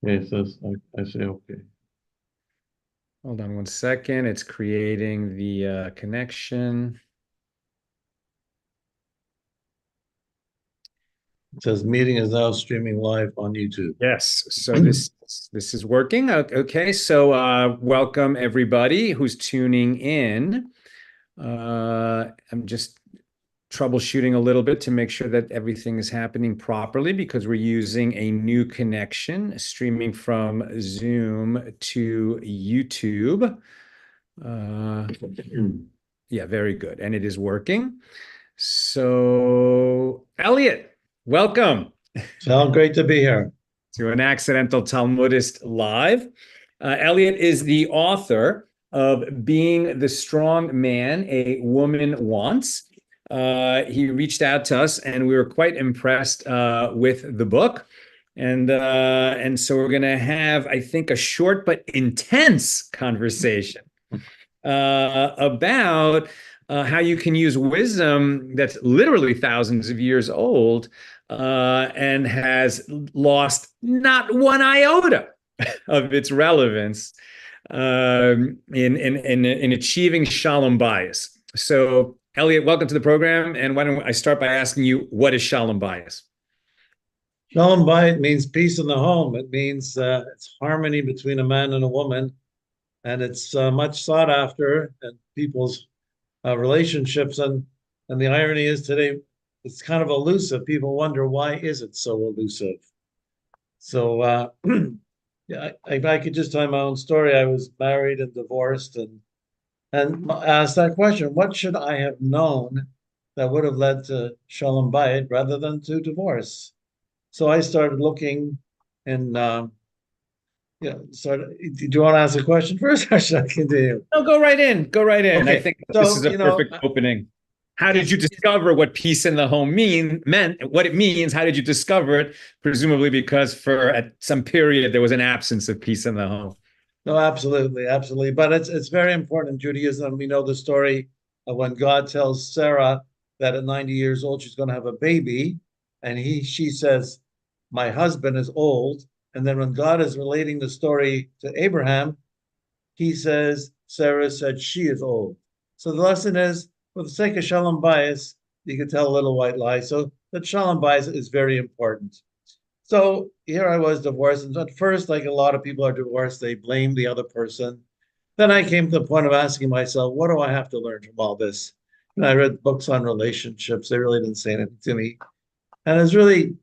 Okay, so I say okay. Hold on one second. It's creating the connection. It says meeting is now streaming live on YouTube. Yes. So this is working. Okay. So welcome everybody who's tuning in. I'm just troubleshooting a little bit to make sure that everything is happening properly because we're using a new connection streaming from Zoom to YouTube. Uh, yeah, very good. And it is working. So, Elliott, welcome Sound great to be here. to An Accidental Talmudist Live. Elliott is the author of Being the Strong Man a Woman Wants. He reached out to us and we were quite impressed with the book. And so we're going to have, I think, a short but intense conversation about how you can use wisdom that's literally thousands of years old and has lost not one iota of its relevance in achieving shalom bias. So, Elliott, welcome to the program. And why don't I start by asking you, what is shalom bias? Shalom bayit means peace in the home. It means it's harmony between a man and a woman, and it's much sought after in people's relationships. And the irony is today it's kind of elusive. People wonder why is it so elusive. So yeah, if I could just tell my own story, I was married and divorced, and asked that question: what should I have known that would have led to shalom bayit rather than to divorce? So I started looking and started. Do you want to ask a question first, or should I continue? No, go right in. Go right in. I Okay, think this so is a perfect opening. How did you discover what peace in the home meant, what it means? How did you discover it? Presumably because for at some period there was an absence of peace in the home. no, absolutely, absolutely. But it's very important in Judaism. We know the story of when God tells Sarah that at 90 years old she's going to have a baby, and she says, "My husband is old." And then when God is relating the story to Abraham, he says, Sarah said she is old. So the lesson is, for the sake of shalom bias, you can tell a little white lie. So that shalom bias is very important. So here I was divorced. And at first, like a lot of people are divorced, they blame the other person. Then I came to the point of asking myself, what do I have to learn from all this? And I read books on relationships. They really didn't say anything to me. And it's really,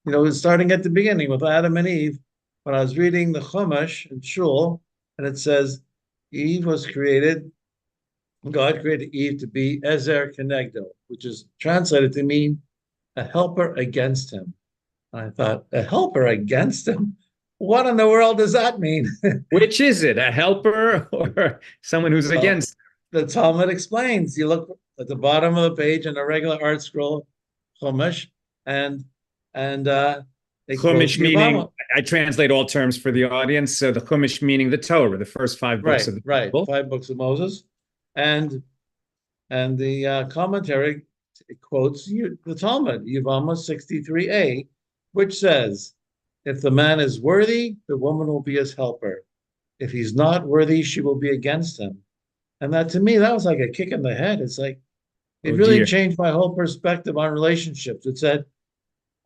it was starting at the beginning with Adam and Eve. When I was reading the Chumash in Shul, and it says Eve was created, God created Eve to be Ezer Kenegdo, which is translated to mean a helper against him. And I thought, a helper against him? What in the world does that mean? Which is it, a helper or someone who's Well, against? the Talmud explains. You look at the bottom of the page in a regular art scroll, Chumash, and and they quote Chumash meaning, Yavama. I translate all terms for the audience. So the Chumash meaning the Torah, the first five books Right, of the right. Bible. Five books of Moses, and the commentary quotes the Talmud, Yavama 63a, which says, "If the man is worthy, the woman will be his helper. If he's not worthy, she will be against him." And that to me, that was like a kick in the head. It's like it Oh really dear. changed my whole perspective on relationships. It said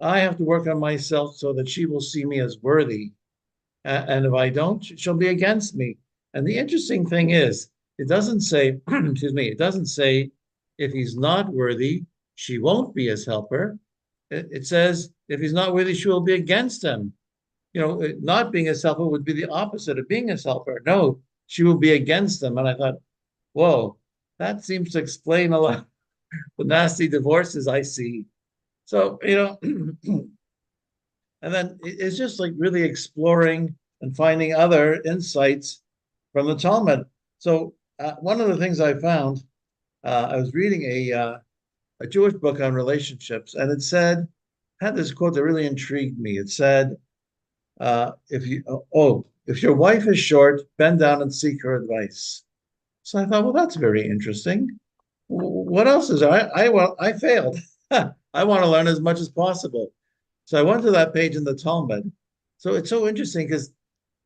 I have to work on myself so that she will see me as worthy. And if I don't, she'll be against me. And the interesting thing is, it doesn't say, excuse me, it doesn't say if he's not worthy, she won't be his helper. It says if he's not worthy, she will be against him. Not being his helper would be the opposite of being his helper. No, she will be against him. And I thought, whoa, that seems to explain a lot of the nasty divorces I see. So, and then it's just like really exploring and finding other insights from the Talmud. So one of the things I found, I was reading a Jewish book on relationships, and it said had this quote that really intrigued me. It said, if your wife is short, bend down and seek her advice." So I thought, well, that's very interesting. What else is there? I failed. I want to learn as much as possible. So I went to that page in the Talmud. So it's so interesting because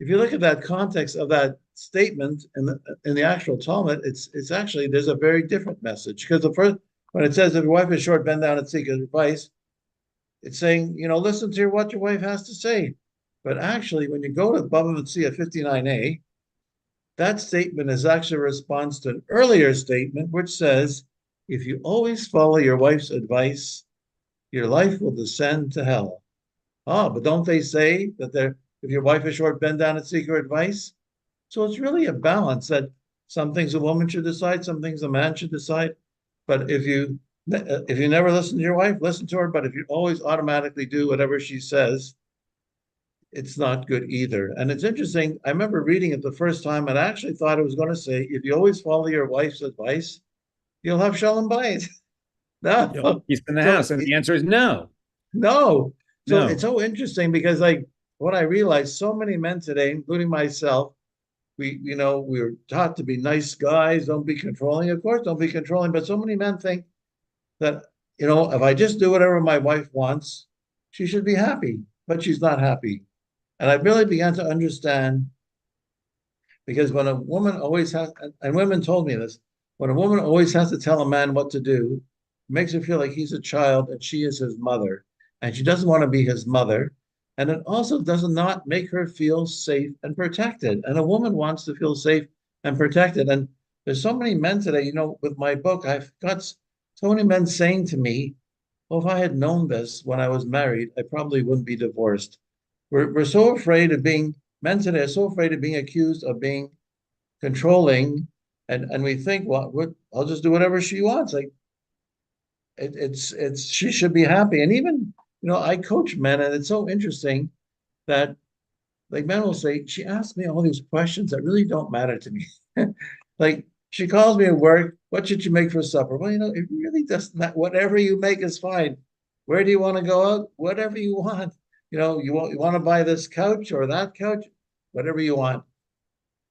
if you look at that context of that statement in the actual Talmud, it's actually there's a very different message. Because the first when it says if your wife is short, bend down and seek advice, it's saying, listen to what your wife has to say. But actually, when you go to Bava Metzia 59a, that statement is actually a response to an earlier statement, which says, if you always follow your wife's advice, your life will descend to hell. Oh, but don't they say that if your wife is short, bend down and seek her advice? So it's really a balance that some things a woman should decide, some things a man should decide. But if you never listen to your wife, listen to her. But if you always automatically do whatever she says, it's not good either. And it's interesting. I remember reading it the first time, and I actually thought it was going to say, if you always follow your wife's advice, you'll have shalom bayit. No. He's in the So house, and the answer is no. no. So No. it's so interesting because like what I realized, so many men today, including myself, we were taught to be nice guys, don't be controlling. Of course, don't be controlling. But so many men think that, if I just do whatever my wife wants, she should be happy, but she's not happy. And I really began to understand because when a woman always has, and women told me this, when a woman always has to tell a man what to do, it makes her feel like he's a child and she is his mother, and she doesn't want to be his mother. And it also does not make her feel safe and protected. And a woman wants to feel safe and protected. And there's so many men today, with my book, I've got so many men saying to me, well, if I had known this when I was married, I probably wouldn't be divorced. We're so afraid of being men today are so afraid of being accused of being controlling, and we think, well, I'll just do whatever she wants. Like it's she should be happy. And even I coach men, and it's so interesting that like men will say, she asked me all these questions that really don't matter to me. Like she calls me at work, what should you make for supper? Well, it really doesn't matter. Whatever you make is fine. Where do you want to go out? Whatever you want. You want to buy this couch or that couch, whatever you want.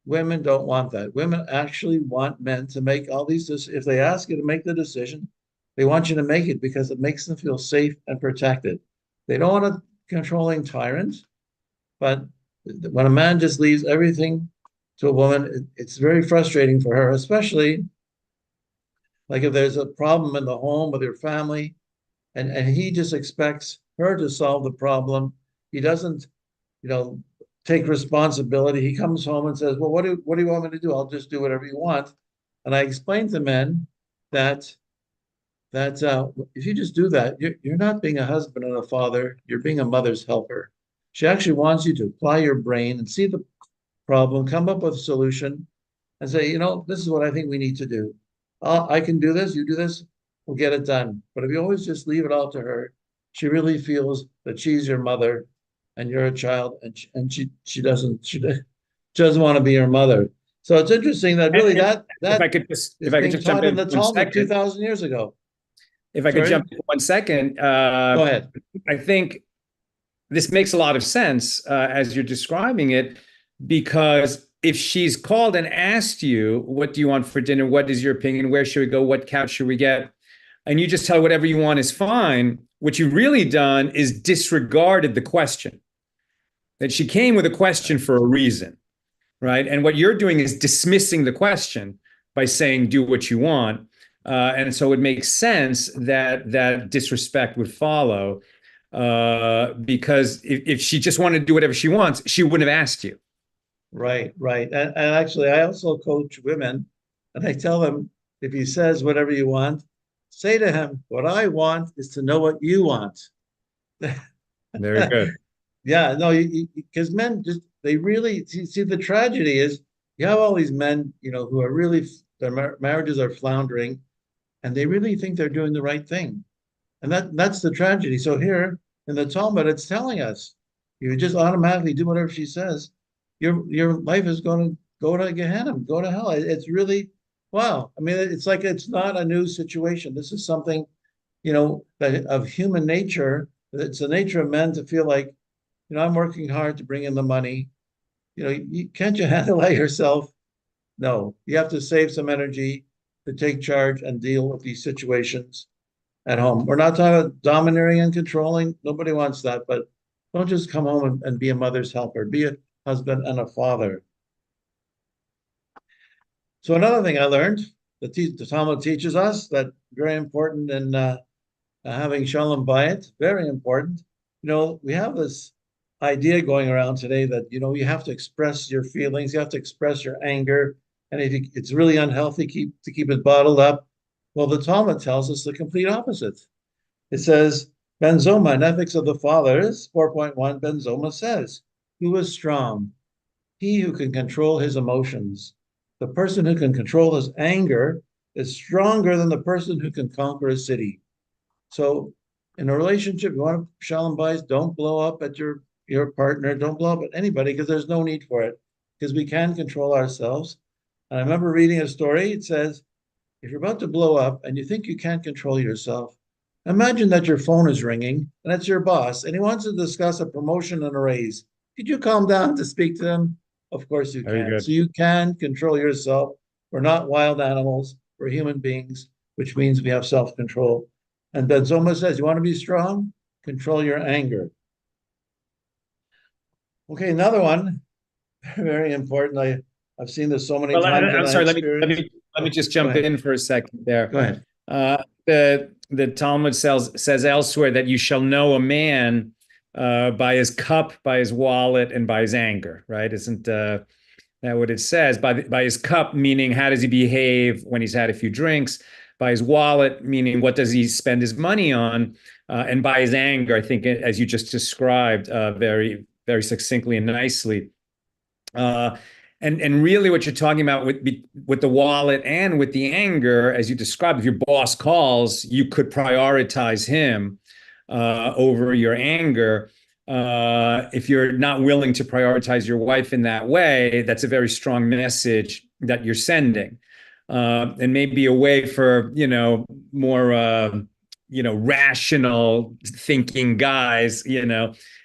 Women don't want that. Women actually want men to make all these. If they ask you to make the decision, they want you to make it because it makes them feel safe and protected. They don't want a controlling tyrant, but when a man just leaves everything to a woman, it's very frustrating for her, especially like if there's a problem in the home with your family, and he just expects her to solve the problem. He doesn't, you know, take responsibility. He comes home and says, "Well, what do you want me to do? I'll just do whatever you want." And I explain to men that if you just do that, you're not being a husband and a father. You're being a mother's helper. She actually wants you to apply your brain and see the problem, come up with a solution, and say, this is what I think we need to do. I can do this. You do this. We'll get it done. But if you always just leave it all to her, she really feels that she's your mother, and you're a child, and she doesn't want to be your mother. So it's interesting that really that If I that could just is if I could being just jump taught in in the for one Talmud second, 2,000 years ago. if I could Sorry, jump in for 1 second, go ahead. I think this makes a lot of sense as you're describing it, because if she's called and asked you, what do you want for dinner? What is your opinion? Where should we go? What couch should we get? And you just tell her whatever you want is fine. What you've really done is disregarded the question. That she came with a question for a reason, right? And what you're doing is dismissing the question by saying, do what you want. And so it makes sense that disrespect would follow. Because if she just wanted to do whatever she wants, she wouldn't have asked you. Right, right. And actually, I also coach women, and I tell them if he says whatever you want, say to him, what I want is to know what you want. Very good. Yeah, no, because men just, they really see the tragedy is you have all these men, who are really, their marriages are floundering, and they really think they're doing the right thing. And that's the tragedy. So here in the Talmud, it's telling us, you just automatically do whatever she says, your life is going to go to Gehenna, go to hell. It's really, wow. I mean, it's like it's not a new situation. This is something, that of human nature. It's the nature of men to feel like, I'm working hard to bring in the money. Can't you handle that yourself? No, you have to save some energy to take charge and deal with these situations. at home. We're not talking about domineering and controlling. Nobody wants that, but don't just come home and be a mother's helper. Be a husband and a father. So another thing I learned, the Talmud teaches us that very important in having shalom bayit, very important. We have this idea going around today that, you have to express your feelings, you have to express your anger, and if it's really unhealthy to keep it bottled up. Well, the Talmud tells us the complete opposite. It says, Ben Zoma, in Ethics of the Fathers, 4.1, Ben Zoma says, who is strong? He who can control his emotions. The person who can control his anger is stronger than the person who can conquer a city. So in a relationship, you want to shalom bayis, don't blow up at your partner, don't blow up at anybody, because there's no need for it, because we can control ourselves. And I remember reading a story. It says, if you're about to blow up and you think you can't control yourself, imagine that your phone is ringing and it's your boss and he wants to discuss a promotion and a raise. Could you calm down to speak to him? Of course you Very can. good. So you can control yourself. We're not wild animals. We're human beings, which means we have self-control. And Ben Zoma says, you want to be strong? Control your anger. Okay, another one, very important. I've seen this so many Well, times and I'm I sorry. experienced. Let me just Go jump ahead. in for a second there. Go ahead. The Talmud says elsewhere that you shall know a man by his cup, by his wallet, and by his anger. Right? Isn't that what it says? By his cup, meaning how does he behave when he's had a few drinks? By his wallet, meaning what does he spend his money on? And by his anger, I think, as you just described, very, very succinctly and nicely. Uh, and really, what you're talking about with the wallet and with the anger, as you described, if your boss calls, you could prioritize him over your anger. If you're not willing to prioritize your wife in that way, that's a very strong message that you're sending, and maybe a way for more rational thinking guys,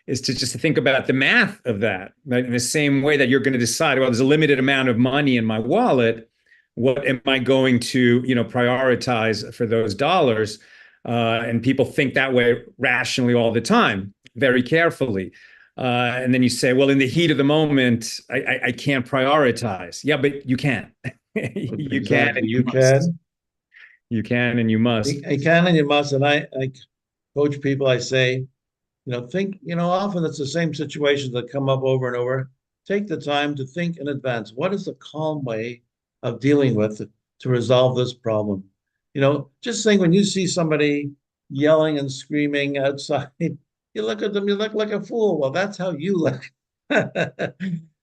is to just think about the math of that, right? In the same way that you're going to decide, well, there's a limited amount of money in my wallet. What am I going to, prioritize for those dollars? And people think that way rationally all the time, very carefully. And then you say, well, in the heat of the moment, I can't prioritize. Yeah, but you can. You can Exactly. and you You must. can. You can and you must. You can and you must. And I coach people, I say, think, often it's the same situations that come up over and over. Take the time to think in advance. What is the calm way of dealing with it to resolve this problem? Just think when you see somebody yelling and screaming outside, you look at them, you look like a fool. Well, that's how you look.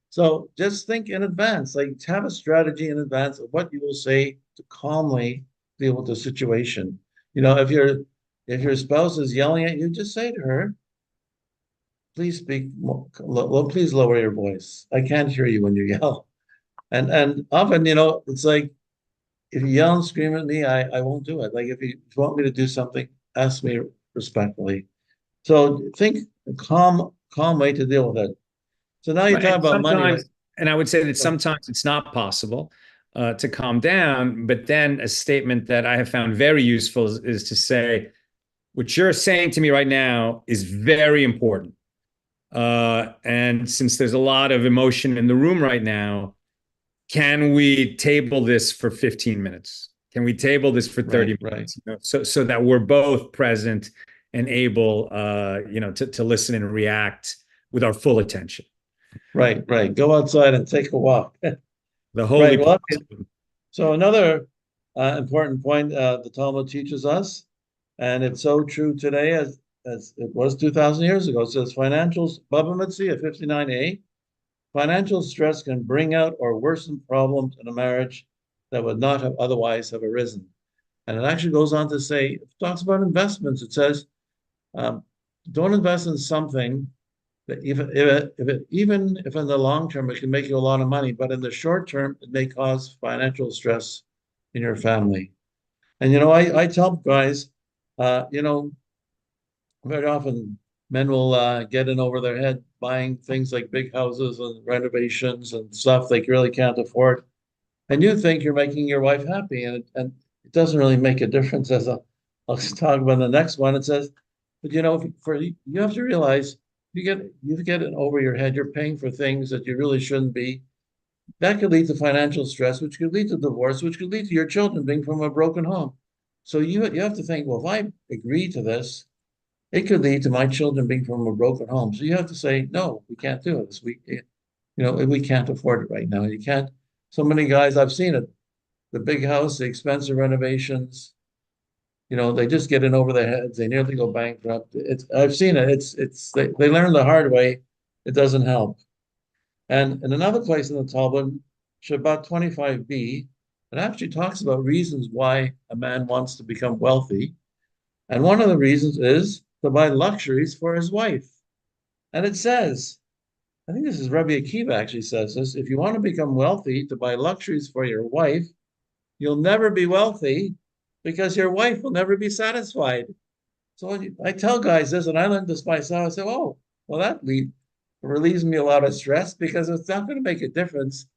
So just think in advance, like have a strategy in advance of what you will say to calmly deal with the situation. If your spouse is yelling at you, just say to her, please speak more, please lower your voice. I can't hear you when you yell. And often, it's like if you yell and scream at me, I won't do it. Like if you want me to do something, ask me respectfully. So think a calm way to deal with it. So now you Right. talk about money, right? And I would say that sometimes it's not possible to calm down. But then a statement that I have found very useful is to say, what you're saying to me right now is very important. And since there's a lot of emotion in the room right now, can we table this for 15 minutes? Can we table this for 30 Right. minutes? So that we're both present and able, to listen and react with our full attention. Right. Go outside and take a walk. The holy Right. Well, principle. so another important point the Talmud teaches us, and it's so true today as it was 2,000 years ago. It says financials, Baba Mitzvah 59a, financial stress can bring out or worsen problems in a marriage that would not have otherwise have arisen. And it actually goes on to say, it talks about investments. It says, um, don't invest in something that even if in the long term it can make you a lot of money, but in the short term it may cause financial stress in your family. And I tell guys, very often men will get in over their head buying things like big houses and renovations and stuff they really can't afford. And you think you're making your wife happy, and it doesn't really make a difference as a I'll talk about the next one. It says, but you have to realize you get it over your head. You're paying for things that you really shouldn't be. That could lead to financial stress, which could lead to divorce, which could lead to your children being from a broken home. So you have to think, well, if I agree to this, it could lead to my children being from a broken home. So you have to say, no, we can't do this. We can't afford it right now. You can't. So many guys, I've seen it. The big house, the expensive renovations, they just get in over their heads. They nearly go bankrupt. I've seen it. They learn the hard way. It doesn't help. And in another place in the Talmud, Shabbat 25b, it actually talks about reasons why a man wants to become wealthy. And one of the reasons is to buy luxuries for his wife. And it says, I think this is Rabbi Akiva actually says this, if you want to become wealthy to buy luxuries for your wife, you'll never be wealthy because your wife will never be satisfied. So I tell guys this, and I learned this myself. I say, oh, well, that relieves me a lot of stress because it's not going to make a difference.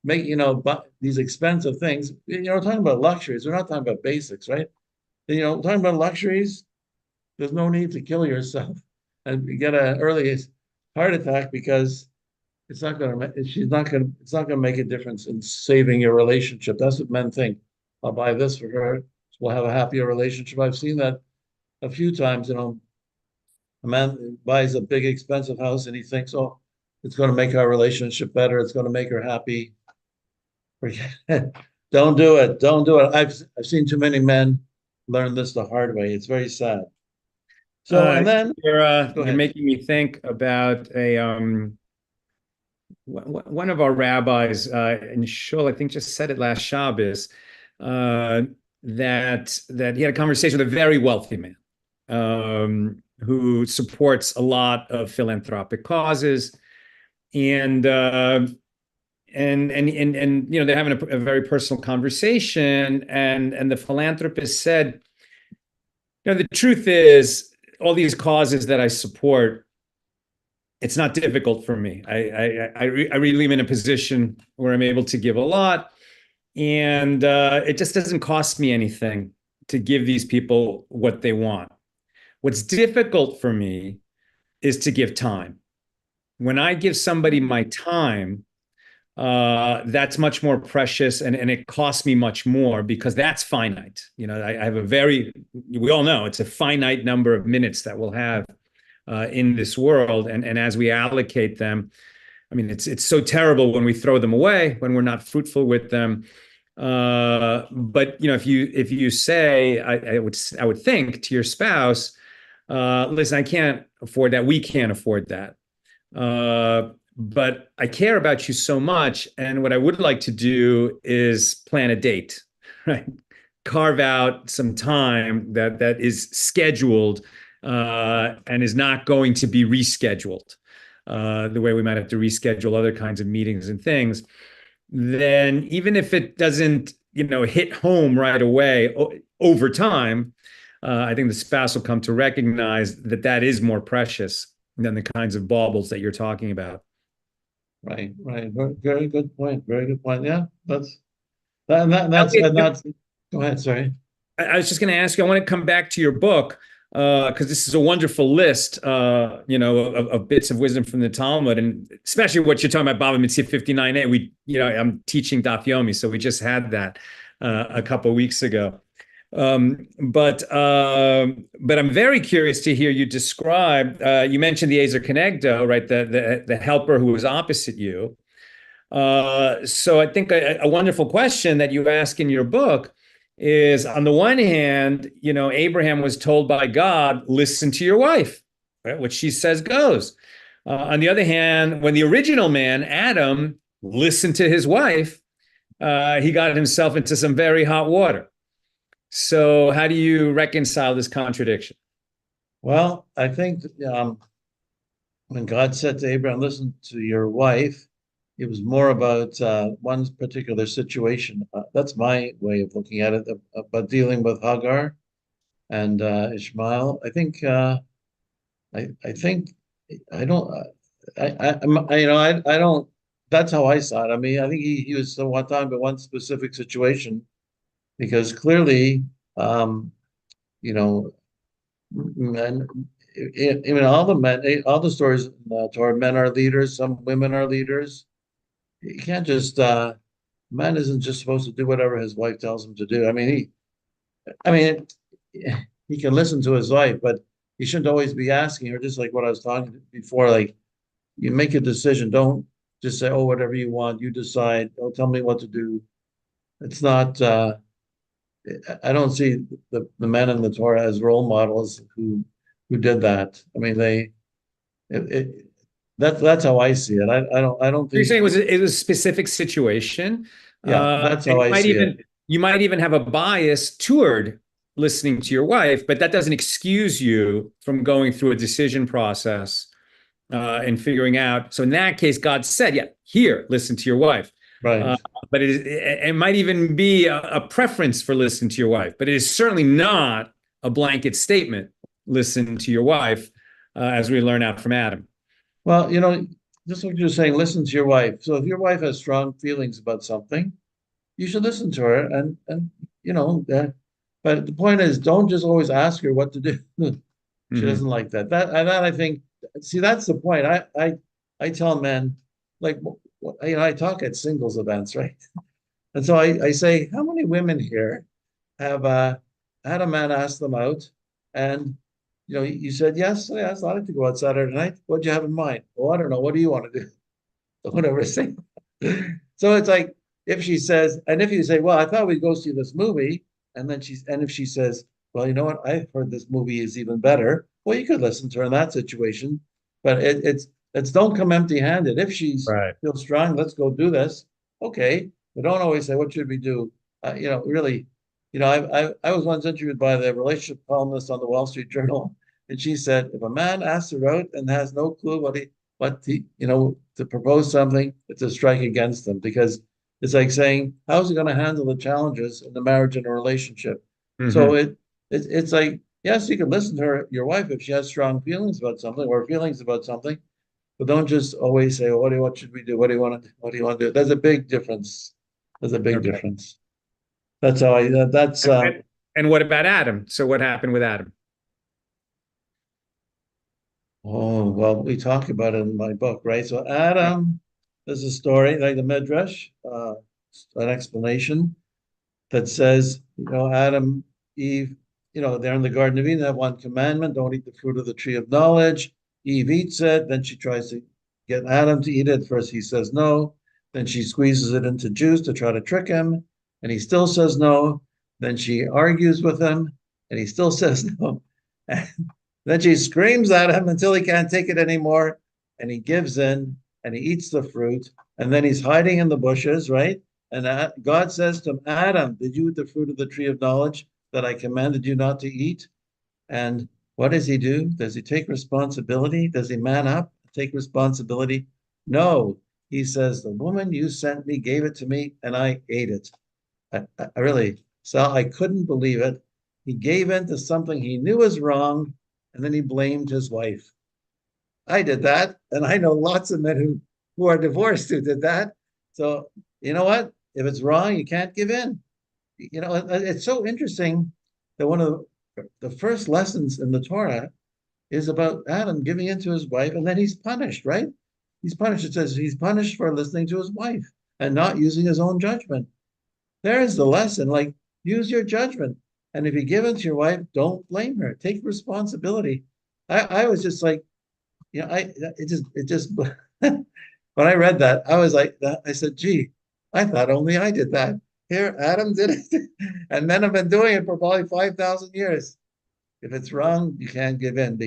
But these expensive things, we're talking about luxuries. We're not talking about basics, right? Talking about luxuries, there's no need to kill yourself and get an early heart attack because it's not going to. It's not going to make a difference in saving your relationship. That's what men think. I'll buy this for her. We'll have a happier relationship. I've seen that a few times. A man buys a big expensive house and he thinks, oh, it's going to make our relationship better. It's going to make her happy. Forget it. Don't do it. Don't do it. I've seen too many men learn this the hard way. It's very sad. So, and then go You're ahead. making me think about a one of our rabbis in Shul, I think just said it last Shabbos, that he had a conversation with a very wealthy man who supports a lot of philanthropic causes, and they're having a very personal conversation, and the philanthropist said, the truth is, all these causes that I support, it's not difficult for me. I really am in a position where I'm able to give a lot, and it just doesn't cost me anything to give these people what they want. What's difficult for me is to give time. When I give somebody my time, that's much more precious, and it costs me much more because that's finite. I have we all know it's a finite number of minutes that we'll have in this world, and as we allocate them, I mean, it's so terrible when we throw them away, when we're not fruitful with them. But if you say, I would think to your spouse, listen, I can't afford that. We can't afford that. But I care about you so much, and what I would like to do is plan a date, right? Carve out some time that is scheduled and is not going to be rescheduled, the way we might have to reschedule other kinds of meetings and things. Then even if it doesn't, hit home right away, over time, I think the spouse will come to recognize that is more precious than the kinds of baubles that you're talking about. Right. Very good point. Very good point. Yeah, that's that's go ahead. Sorry. I was just going to ask you, I want to come back to your book because this is a wonderful list, of bits of wisdom from the Talmud, and especially what you're talking about, Bava Mitzvah 59a. I'm teaching Daf Yomi, so we just had that a couple of weeks ago. But I'm very curious to hear you describe. You mentioned the Ezer Kenegdo, right? The helper who was opposite you. So I think a wonderful question that you ask in your book is, on the one hand, Abraham was told by God, listen to your wife, right? What she says goes. On the other hand, when the original man, Adam, listened to his wife, he got himself into some very hot water. So how do you reconcile this contradiction? Well, I think when God said to Abraham, listen to your wife, it was more about one particular situation. That's my way of looking at it, about dealing with Hagar and Ishmael. I think I don't. I don't. That's how I saw it. I mean, I think he was so one time, but one specific situation, because clearly, you know, men, even all the men, all the stories in the Torah, men are leaders, some women are leaders. You can't just, man isn't just supposed to do whatever his wife tells him to do. I mean, he can listen to his wife, but he shouldn't always be asking her, just like what I was talking before, like you make a decision. Don't just say, oh, whatever you want, you decide. Don't tell me what to do. It's not, I don't see the men in the Torah as role models who did that. I mean, it, it, that's how I see it. I don't You're think, saying it was a specific situation, yeah, that's and how I see it. you might even have a bias toward listening to your wife, but that doesn't excuse you from going through a decision process and figuring out. So in that case, God said, "Yeah, here, listen to your wife." Uh, Right. but it might even be a preference for listening to your wife, but it is certainly not a blanket statement. Listen to your wife, as we learn out from Adam. Well, just like you're saying, listen to your wife. So if your wife has strong feelings about something, you should listen to her and you know, but the point is, don't just always ask her what to do. She Mm-hmm. doesn't like that. That I think, see, that's the point. I tell men, like, I talk at singles events, right? And so I say, how many women here have had a man ask them out, and you said yes, yes, I'd like to go out Saturday night. What'd you have in mind? Oh, I don't know. What do you want to do? Whatever. Say. So it's like if she says, and if you say, well, I thought we'd go see this movie, and if she says, well, you know what, I've heard this movie is even better. Well, you could listen to her in that situation, but it's don't come empty-handed. If she's Right. feels strong, let's go do this. Okay, but don't always say, what should we do? Really, I was once interviewed by the relationship columnist on the Wall Street Journal, and she said, if a man asks her out and has no clue to propose something, it's a strike against them because it's like saying, how's he going to handle the challenges in the marriage and a relationship? So Mm-hmm. it's like, yes, you can listen to your wife if she has strong feelings about something or feelings about something, but don't just always say, oh, what should we do? What do you want to do? What do you want to do? There's a big difference. There's a big Okay. difference. That's how that's And what about Adam? So what happened with Adam? Oh, well, we talk about it in my book, right? So Adam, there's a story, like the Midrash, an explanation that says, Adam, Eve, they're in the Garden of Eden, they have one commandment, don't eat the fruit of the tree of knowledge. Eve eats it, then she tries to get Adam to eat it. First he says no, then she squeezes it into juice to try to trick him, and he still says no. Then she argues with him, and he still says no. Then she screams at him until he can't take it anymore, and he gives in and he eats the fruit. And then he's hiding in the bushes, right? And God says to him, Adam, did you eat the fruit of the tree of knowledge that I commanded you not to eat? And what does he do? Does he take responsibility? Does he man up, take responsibility? No. He says, the woman you sent me gave it to me and I ate it. I really, so I couldn't believe it. He gave in to something he knew was wrong, and then he blamed his wife. I did that, and I know lots of men who are divorced who did that. So you know what? If it's wrong, you can't give in. It's so interesting that one of the first lessons in the Torah is about Adam giving in to his wife, and then he's punished, right? He's punished. It says he's punished for listening to his wife and not using his own judgment. There's the lesson. Like, use your judgment. And if you give in to your wife, don't blame her. Take responsibility. I was just like, it just when I read that, I was like, I said, gee, I thought only I did that. Here, Adam did it. And men have been doing it for probably 5,000 years. If it's wrong, you can't give in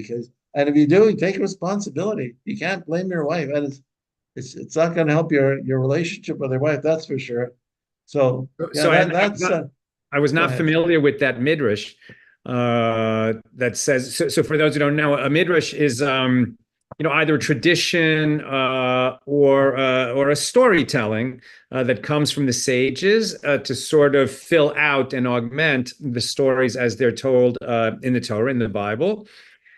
and if you do, you take responsibility. You can't blame your wife. And it's not going to help your relationship with your wife, that's for sure. So yeah, So that's I was go not ahead. familiar with that midrash that says. So for those who don't know, a midrash is either a tradition or a storytelling that comes from the sages to sort of fill out and augment the stories as they're told in the Torah, in the Bible.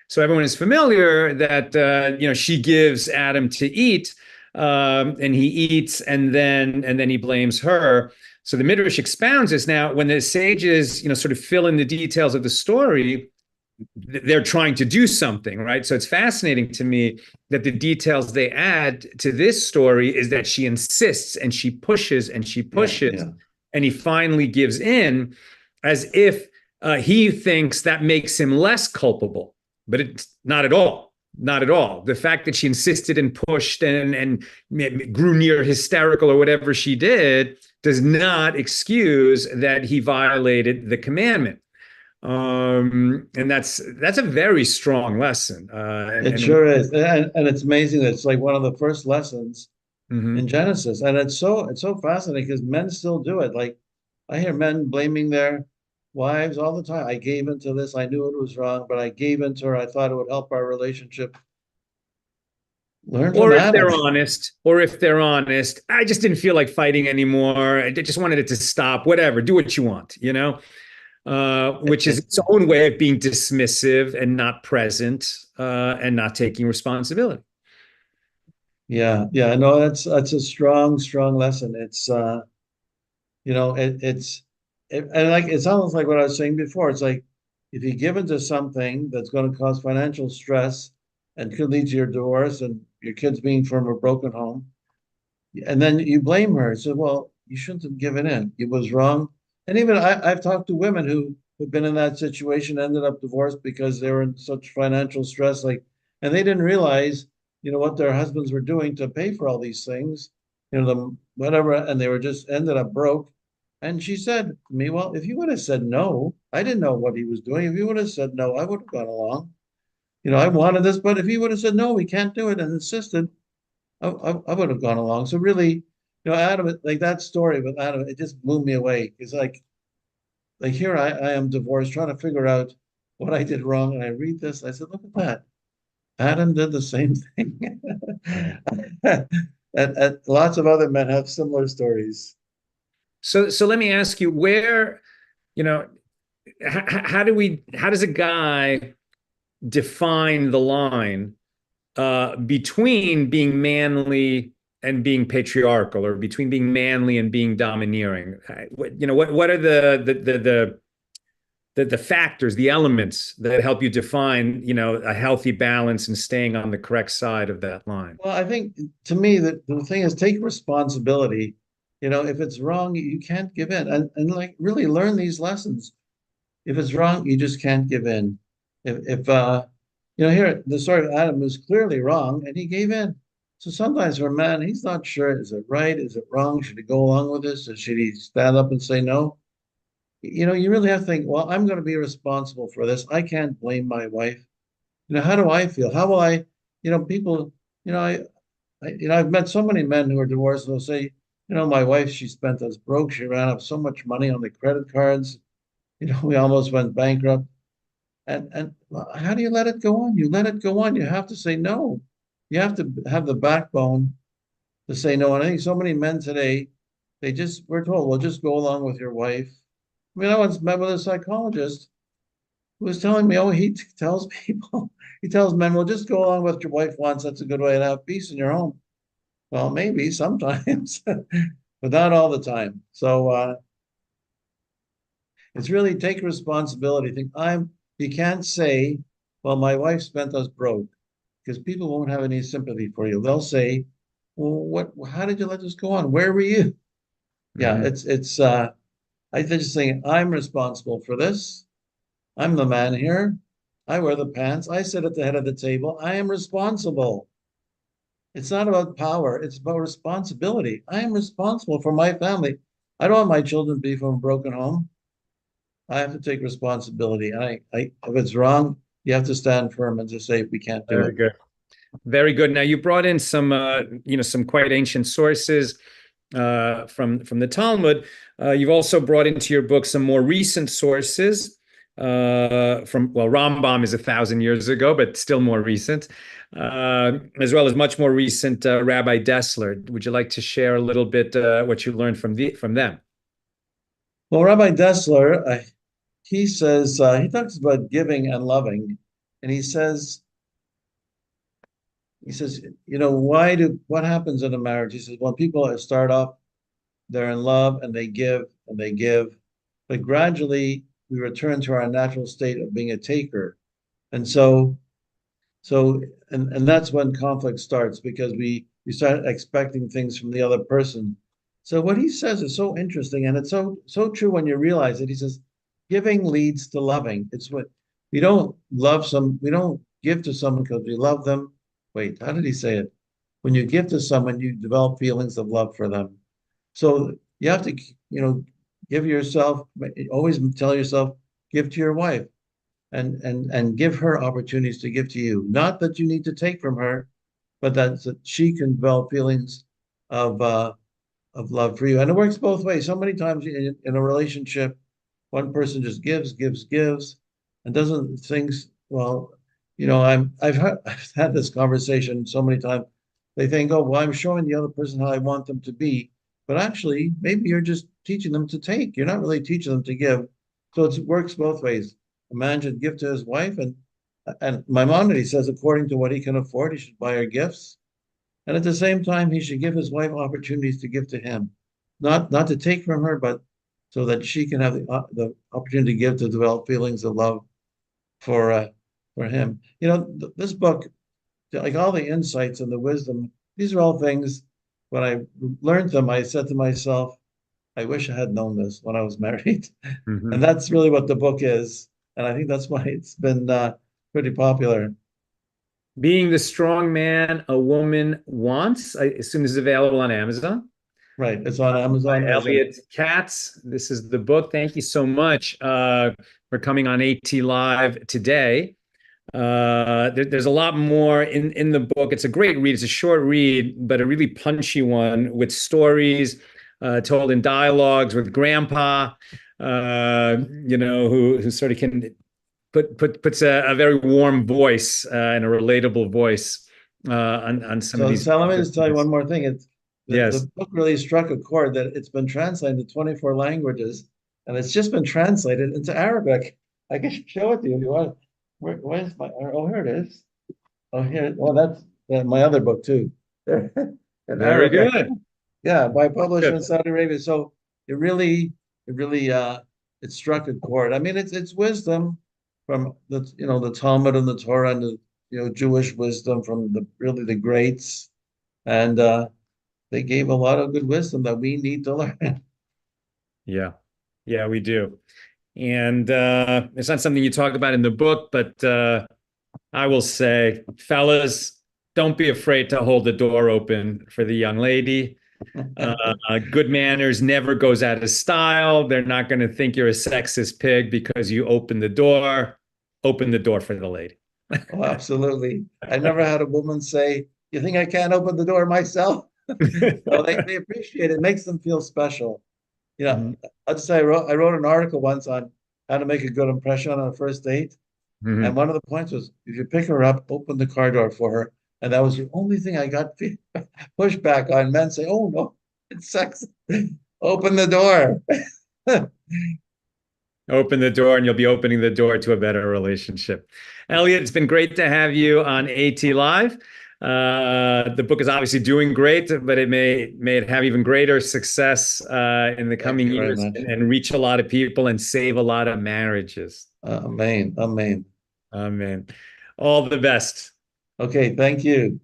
So everyone is familiar that she gives Adam to eat, and he eats, and then he blames her. So the Midrash expounds this. Now, when the sages, sort of fill in the details of the story, they're trying to do something, right? So it's fascinating to me that the details they add to this story is that she insists and she pushes and she pushes, and he finally gives in, as if he thinks that makes him less culpable, but it's not at all. Not at all. The fact that she insisted and pushed and grew near hysterical or whatever she did does not excuse that he violated the commandment. And that's a very strong lesson. It sure is, and it's amazing that it's like one of the first lessons Mhm. in Genesis, and it's so fascinating because men still do it. Like I hear men blaming their wives all the time. I gave into this. I knew it was wrong, but I gave into her. I thought it would help our relationship. Learn from Or if Adam. they're honest, I just didn't feel like fighting anymore. I just wanted it to stop. Whatever, do what you want, which is its own way of being dismissive and not present, and not taking responsibility. Yeah, yeah, no, that's a strong lesson. It's and like it's almost like what I was saying before. It's like if you give into something that's going to cause financial stress and could lead to your divorce and your kids being from a broken home, and then you blame her. So, well, you shouldn't have given in. It was wrong. And even I've talked to women who have been in that situation, ended up divorced because they were in such financial stress, like, and they didn't realize, what their husbands were doing to pay for all these things, the whatever, and they were just ended up broke. And she said to me, well, if you would have said no, I didn't know what he was doing. If you would have said no, I would have gone along. I wanted this, but if he would have said no, we can't do it and insisted, I would have gone along. So really, Adam, like that story with Adam, it just blew me away. It's like here I am divorced, trying to figure out what I did wrong, and I read this. I said, look at that. Adam did the same thing. And lots of other men have similar stories. So let me ask you, where, how does a guy define the line between being manly and being patriarchal, or between being manly and being domineering? What are the factors, the elements that help you define, a healthy balance and staying on the correct side of that line? Well, I think to me that the thing is take responsibility. If it's wrong, you can't give in, and like really learn these lessons. If it's wrong, you just can't give in. If here the story of Adam was clearly wrong, and he gave in. So sometimes for a man, he's not sure, is it right? Is it wrong? Should he go along with this? Or should he stand up and say no? You really have to think, well, I'm going to be responsible for this. I can't blame my wife. How do I feel? How will I, people, I've met so many men who are divorced and they'll say, my wife, she spent us broke. She ran up so much money on the credit cards. We almost went bankrupt. And how do you let it go on? You let it go on. You have to say no. You have to have the backbone to say no. And I think so many men today, we're told, well, just go along with your wife. I mean, I once met with a psychologist who was telling me, tells people, he tells men, well, just go along with what your wife wants. That's a good way to have peace in your home. Well, maybe sometimes, but not all the time. So it's really take responsibility. You can't say, well, my wife spent us broke, because people won't have any sympathy for you. They'll say, well, how did you let this go on? Where were you? Yeah, Mhm. I just think I'm responsible for this. I'm the man here. I wear the pants. I sit at the head of the table. I am responsible. It's not about power. It's about responsibility. I am responsible for my family. I don't want my children to be from a broken home. I have to take responsibility. If it's wrong, you have to stand firm and just say we can't do Very it. good. Very good. Now you brought in some, some quite ancient sources from the Talmud. You've also brought into your book some more recent sources Rambam is 1,000 years ago, but still more recent, as well as much more recent Rabbi Dessler. Would you like to share a little bit what you learned from them? Well, Rabbi Dessler, he says he talks about giving and loving, and he says, what happens in a marriage? He says when people start off they're in love and they give and they give, but gradually we return to our natural state of being a taker. And and that's when conflict starts because we start expecting things from the other person. So what he says is so interesting, and it's so true when you realize it. He says, giving leads to loving. It's what we don't give to someone because we love them. Wait, how did he say it? When you give to someone, you develop feelings of love for them. So you have to, give yourself, always tell yourself, give to your wife and give her opportunities to give to you. Not that you need to take from her, but that she can develop feelings of uh, of love for you. And it works both ways. So many times in a relationship, one person just gives, and doesn't think, well, I've had this conversation so many times. They think, oh, well, I'm showing the other person how I want them to be, but actually, maybe you're just teaching them to take. You're not really teaching them to give. So it works both ways. A man should give to his wife, and Maimonides says, according to what he can afford, he should buy her gifts. And at the same time, he should give his wife opportunities to give to him, not to take from her, but so that she can have the opportunity to give to develop feelings of love for uh, for him. This book, like all the insights and the wisdom, these are all things. When I learned them, I said to myself, I wish I had known this when I was married. And Mhm. that's really what the book is. And I think that's why it's been pretty popular. Being the strong man a woman wants, I assume this is available on Amazon. Right. It's on By Amazon as a Elliott Katz. This is the book. Thank you so much for coming on AT Live today. There's a lot more in the book. It's a great read. It's a short read, but a really punchy one with stories told in dialogues with Grandpa, who sort of can puts a very warm voice and a relatable voice on some of these. so let me just tell you one more thing. It's the Yes. book really struck a chord that it's been translated to 24 languages, and it's just been translated into Arabic. I can show it to you if you want. Where's my? Oh, here it is. Oh, here. Well, that's my other book too. In Very Arabic. good. Yeah, by publisher Good. in Saudi Arabia. So it really it struck a chord. I mean, it's wisdom from the Talmud and the Torah and the Jewish wisdom from the greats, and they gave a lot of good wisdom that we need to learn. Yeah. Yeah, we do. And it's not something you talk about in the book, but I will say, fellas, don't be afraid to hold the door open for the young lady. Good manners never goes out of style. They're not going to think you're a sexist pig because you open the door. Open the door for the lady. Oh, absolutely. I never had a woman say, "You think I can't open the door myself?" So they appreciate it. It makes them feel special. Mhm. I'll just say I wrote an article once on how to make a good impression on a first date. And Mhm. one of the points was if you pick her up, open the car door for her. And that was the only thing I got pushback on. Men say, "Oh no, it's sex. Open the door." Open the door, and you'll be opening the door to a better relationship. Elliott, it's been great to have you on AT Live. The book is obviously doing great, but it may have even greater success in the Thank coming you very years much. and reach a lot of people and save a lot of marriages. Amen. Amen. Amen. All the best. Okay, thank you.